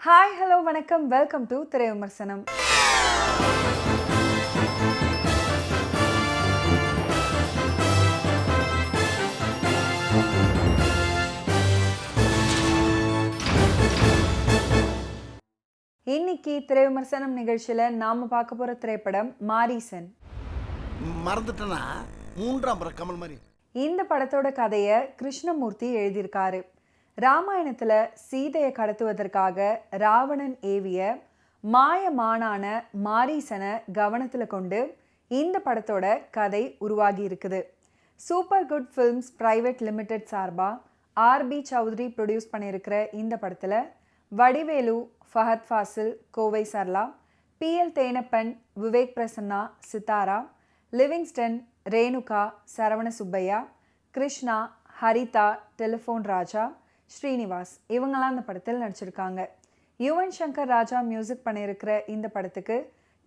Hi hello வணக்கம், welcome to திரை விமர்சனம். இன்னைக்கு திரை விமர்சனம் நிகழ்ச்சியில நாம பார்க்க போற திரைப்படம் மாரீசன். மறந்துட்டனா மூன்றாம் முறை கமல் மாதிரி. இந்த படத்தோட கதையை கிருஷ்ணமூர்த்தி எழுதியிருக்காரு. ராமாயணத்துல சீதையை கடத்துவதற்காக ராவணன் ஏவிய மாயமானான மாரீசனை கவனத்துல கொண்டு இந்த படத்தோட கதை உருவாகி இருக்குது. Super good films private limited சார்பா ஆர்பி சௌத்ரி ப்ரொடியூஸ் பண்ணியிருக்கிற இந்த படத்துல Vadivelu, Fahadh Faasil, Kovai Sarala, P L Thenappan, Vivek Prasanna, Sithara, Livingston, Renuka, Saravana Subbaiah, Krishna, Haritha, telephone Raja, Srinivas இவங்கெல்லாம் இந்த படத்தில் நடிச்சிருக்காங்க. யுவன் சங்கர் ராஜா மியூசிக் பண்ணியிருக்கிற இந்த படத்துக்கு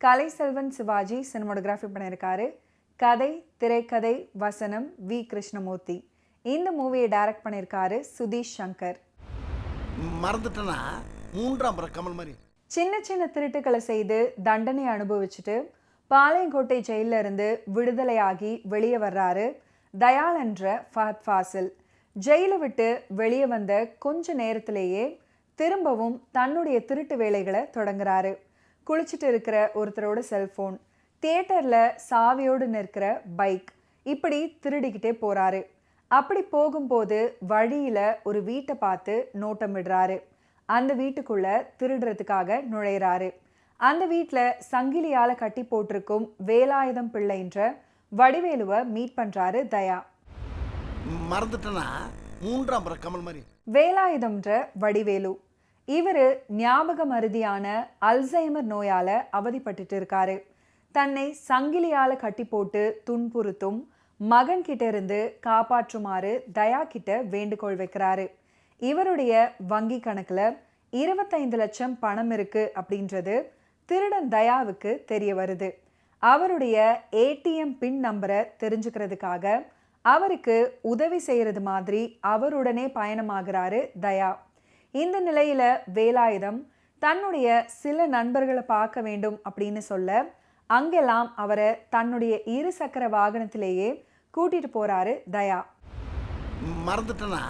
கலைசெல்வன் சிவாஜி சினிமோட்டோகிராஃபி பண்ணியிருக்காரு. கதை, திரைக்கதை, வசனம் வி கிருஷ்ணமூர்த்தி. இந்த மூவியை டைரக்ட் பண்ணியிருக்காரு சுதீஷ் சங்கர். மறந்துட்டனா மூன்றாம் முறை கமல் மாதிரி. சின்ன சின்ன திருட்டுக்களை செய்து தண்டனை அனுபவிச்சுட்டு பாளையங்கோட்டை ஜெயில இருந்து விடுதலையாகி வெளியே வர்றாரு தயாள் என்ற ஃபஹத் ஃபாசில். ஜெயிலை விட்டு வெளியே வந்த கொஞ்ச நேரத்திலேயே திரும்பவும் தன்னுடைய திருட்டு வேலைகளை தொடங்குறாரு. குளிச்சுட்டு இருக்கிற ஒருத்தரோட செல்போன், தியேட்டர்ல சாவியோடு நிற்கிற பைக், இப்படி திருடிக்கிட்டே போறாரு. அப்படி போகும்போது வழியில ஒரு வீட்டை பார்த்து நோட்டம் விடுறாரு. அந்த வீட்டுக்குள்ள திருடுறதுக்காக நுழையிறாரு. அந்த வீட்டில் சங்கிலியால கட்டி போட்டிருக்கும் வேலாயுதம் பிள்ளை என்ற வடிவேலுவை மீட் பண்றாரு தயா. மறந்துட்டனா மூன்றாம் முறை கமல் மாதிரி. வேலாயுதம்ன்ற வடிவேலு, இவரு ஞாபக மருதியான அல்சைமர் நோயால அவதிப்பட்டு இருக்காரு. தன்னை சங்கிலியால கட்டி போட்டு துன்புறுத்தும் மகன் கிட்ட இருந்து காப்பாற்றுமாறு தயா கிட்ட வேண்டுகோள் வைக்கிறாரு. இவருடைய வங்கி கணக்குல 25 லட்சம் பணம் இருக்கு அப்படின்றது திருடன் தயாவுக்கு தெரிய வருது. அவருடைய ஏடிஎம் பின் நம்பரை தெரிஞ்சுக்கிறதுக்காக அவருக்கு உதவி செய்யறது மாதிரி அவருடனே பயணமாகிறாரு தயா. இந்த நிலையில வேலாயுதம் தன்னுடைய சில நண்பர்களை பார்க்க வேண்டும் அப்படின்னு சொல்ல அங்கெல்லாம் அவரை தன்னுடைய 2 சக்கர வாகனத்திலேயே கூட்டிட்டு போறாரு தயா. மறந்துட்டனா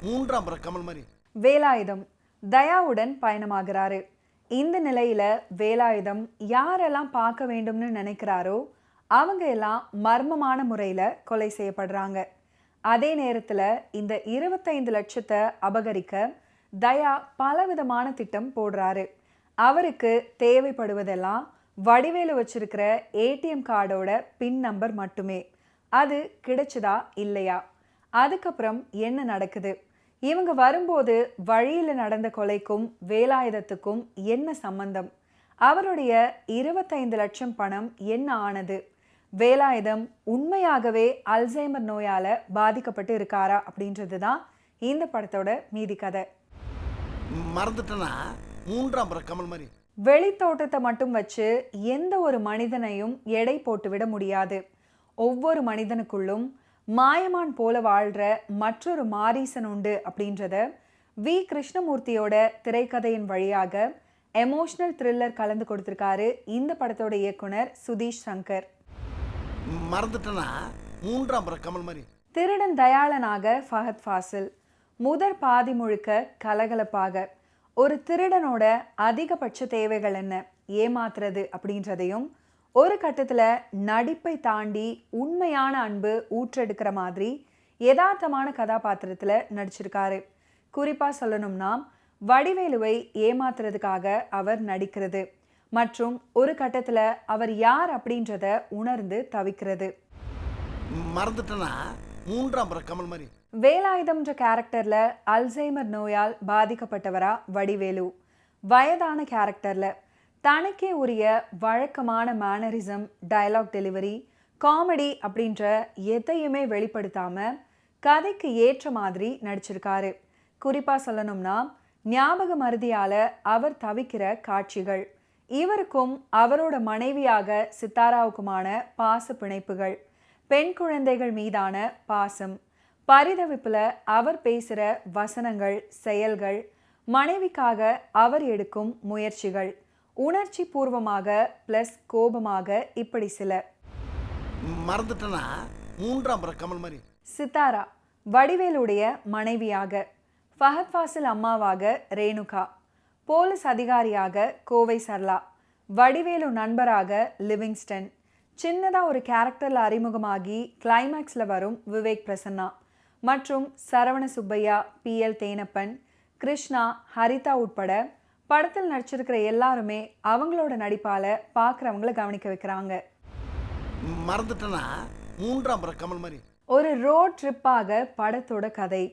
மூன்றாம் முறை கமல் மாதிரி. வேலாயுதம் தயாவுடன் பயணமாகிறாரு. இந்த நிலையில வேலாயுதம் யாரெல்லாம் பார்க்க வேண்டும்னு நினைக்கிறாரோ அவங்க எல்லாம் மர்மமான முறையில கொலை செய்யப்படுறாங்க. அதே நேரத்துல இந்த 25 லட்சத்தை அபகரிக்க தயா பலவிதமான திட்டம் போடுறாரு. அவருக்கு தேவைப்படுவதெல்லாம் வடிவேலு வச்சிருக்கிற ஏடிஎம் கார்டோட பின் நம்பர் மட்டுமே. அது கிடைச்சதா இல்லையா, அதுக்கப்புறம் என்ன நடக்குது, இவங்க வரும்போது வழியில் நடந்த கொலைக்கும் வேலாயுதத்துக்கும் என்ன சம்பந்தம், அவருடைய 25 லட்சம் பணம் என்ன ஆனது, வேலாயுதம் உண்மையாகவே அல்சைமர் நோயால பாதிக்கப்பட்டு இருக்காரா அப்படின்றது தான் இந்த படத்தோட மீதி கதை. மறந்துட்டனா மூன்றாம் முறை கமல் மாதிரி. வெளித்தோட்டத்தை மட்டும் வச்சு எந்த ஒரு மனிதனையும் எடை போட்டுவிட முடியாது. ஒவ்வொரு மனிதனுக்குள்ளும் மாயமான் போல வாழ்ற மற்றொரு மாரீசன் உண்டு அப்படின்றத வி கிருஷ்ணமூர்த்தியோட திரைக்கதையின் வழியாக எமோஷனல் த்ரில்லர் கலந்து கொடுத்திருக்காரு இந்த படத்தோட இயக்குனர் சுதீஷ் சங்கர். மறந்துட்டனா மூன்றாம் முறை கமல் மாதிரி. திருடன் தயாளனாக ஃபஹத் ஃபாசில். முதற் பாதி முழுக்க கலகலப்பாக ஒரு திருடனோட அதிகபட்ச தேவைகள் என்ன, ஏமாத்துறது அப்படின்றதையும் ஒரு கட்டத்துல நடிப்பை தாண்டி உண்மையான அன்பு ஊற்றெடுக்கிற மாதிரி யதார்த்தமான கதாபாத்திரத்துல நடிச்சிருக்காரு. குறிப்பா சொல்லணும்னா வடிவேலுவை ஏமாத்துறதுக்காக அவர் நடிக்கிறது மற்றும் ஒரு கட்டத்துல அவர் யார் அப்படின்றத உணர்ந்து தவிக்கிறது. மறந்துட்டனா மூன்றாம் முறை கமல் மாதிரி. வேலாயுதம்ன்ற கேரக்டர்ல அல்சைமர் நோயால் பாதிக்கப்பட்டவரா வடிவேலு. வயதான கேரக்டர்ல தனக்கே உரிய வழக்கமான மேனரிசம், டயலாக் டெலிவரி, காமெடி அப்படின்ற எதையுமே வெளிப்படுத்தாம கதைக்கு ஏற்ற மாதிரி நடிச்சிருக்காரு. குறிப்பா சொல்லணும்னா ஞாபக மருதியால அவர் தவிக்கிற காட்சிகள், இவருக்கும் அவரோட மனைவியாக சித்தாராவுக்குமான பாச பிணைப்புகள், பெண் குழந்தைகள் மீதான பாசம், பரிதவிப்புல அவர் பேசுகிற வசனங்கள், செயல்கள், மனைவிக்காக அவர் எடுக்கும் முயற்சிகள், உணர்ச்சி பூர்வமாக ப்ளஸ் கோபமாக, இப்படி சில. மறந்துட்டனா மூன்றாம் முறை கமல் மாதிரி. சித்தாரா வடிவேலுடைய மனைவியாக, ஃபஹத் ஃபாசில் அம்மாவாக ரேணுகா, போலீஸ் அதிகாரியாக கோவை சர்லா, வடிவேலு நண்பராக லிவிங்ஸ்டன், சின்னதாக ஒரு கேரக்டரில் அறிமுகமாகி கிளைமேக்ஸில் வரும் விவேக் பிரசன்னா, மற்றும் சரவண சுப்பையா, PL தேனப்பன், கிருஷ்ணா, ஹரிதா உட்பட படத்தில் நடிச்சிருக்கிற எல்லாருமே அவங்களோட நடிப்பால் பார்க்குறவங்கள கவனிக்க வைக்கிறாங்க. மறந்துட்டனா மூன்றாம் முறை கமல் மாதிரி. ஒரு ரோட் ட்ரிப்பாக படத்தோட கதை,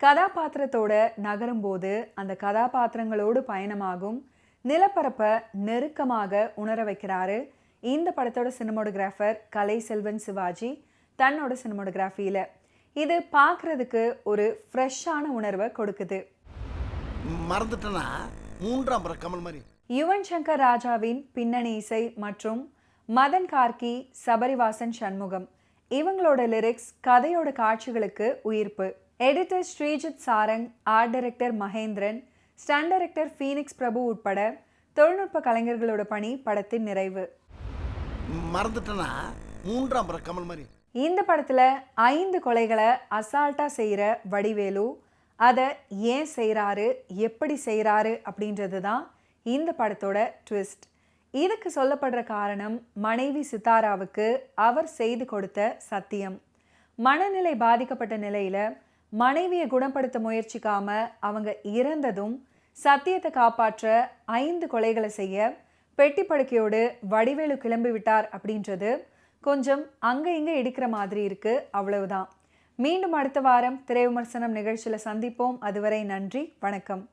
கதாபாத்திரத்தோட நகரும்போது அந்த கதாபாத்திரங்களோடு பயணமாகும் நிலப்பரப்பை நெருக்கமாக உணர வைக்கிறாரு இந்த படத்தோட சினிமோட்டோகிராஃபர் கலை செல்வன் சிவாஜி தன்னோட சினிமோட்டோகிராஃபியில். இது பார்க்குறதுக்கு ஒரு ஃப்ரெஷ்ஷான உணர்வை கொடுக்குது. மறந்துட்டனா மூன்றாம் முறை கமல் மாதிரி. யுவன் சங்கர் ராஜாவின் பின்னணி இசை மற்றும் மதன் கார்கி, சபரிவாசன் சண்முகம் இவங்களோட லிரிக்ஸ் கதையோட காட்சிகளுக்கு உயிர்ப்பு. Editor Sreejith Sarang, art director Mahendran, stunt director Phoenix Prabhu உட்பட தொழில்நுட்ப கலைஞர்களோட பணி படத்தின் நிறைவு. மறந்துட்டனா மூன்றாம் முறை கமல் மாதிரி. இந்த படத்தில் 5 கொலைகளை அசால்ட்டாக செய்கிற வடிவேலு அதை ஏன் செய்கிறாரு, எப்படி செய்கிறாரு அப்படின்றது தான் இந்த படத்தோட ட்விஸ்ட். இதுக்கு சொல்லப்படுற காரணம் மனைவி சித்தாராவுக்கு அவர் செய்து கொடுத்த சத்தியம். மனநிலை பாதிக்கப்பட்ட நிலையில் மனைவியை குணப்படுத்த முயற்சிக்காம அவங்க இறந்ததும் சத்தியத்தை காப்பாற்ற 5 கொலைகளை செய்ய பெட்டி படுக்கையோடு வடிவேலு கிளம்பி விட்டார் அப்படின்றது கொஞ்சம் அங்கே இங்கே இடிக்கிற மாதிரி இருக்கு, அவ்வளவுதான். மீண்டும் அடுத்த வாரம் திரை விமர்சனம் நிகழ்ச்சியில் சந்திப்போம். அதுவரை நன்றி, வணக்கம்.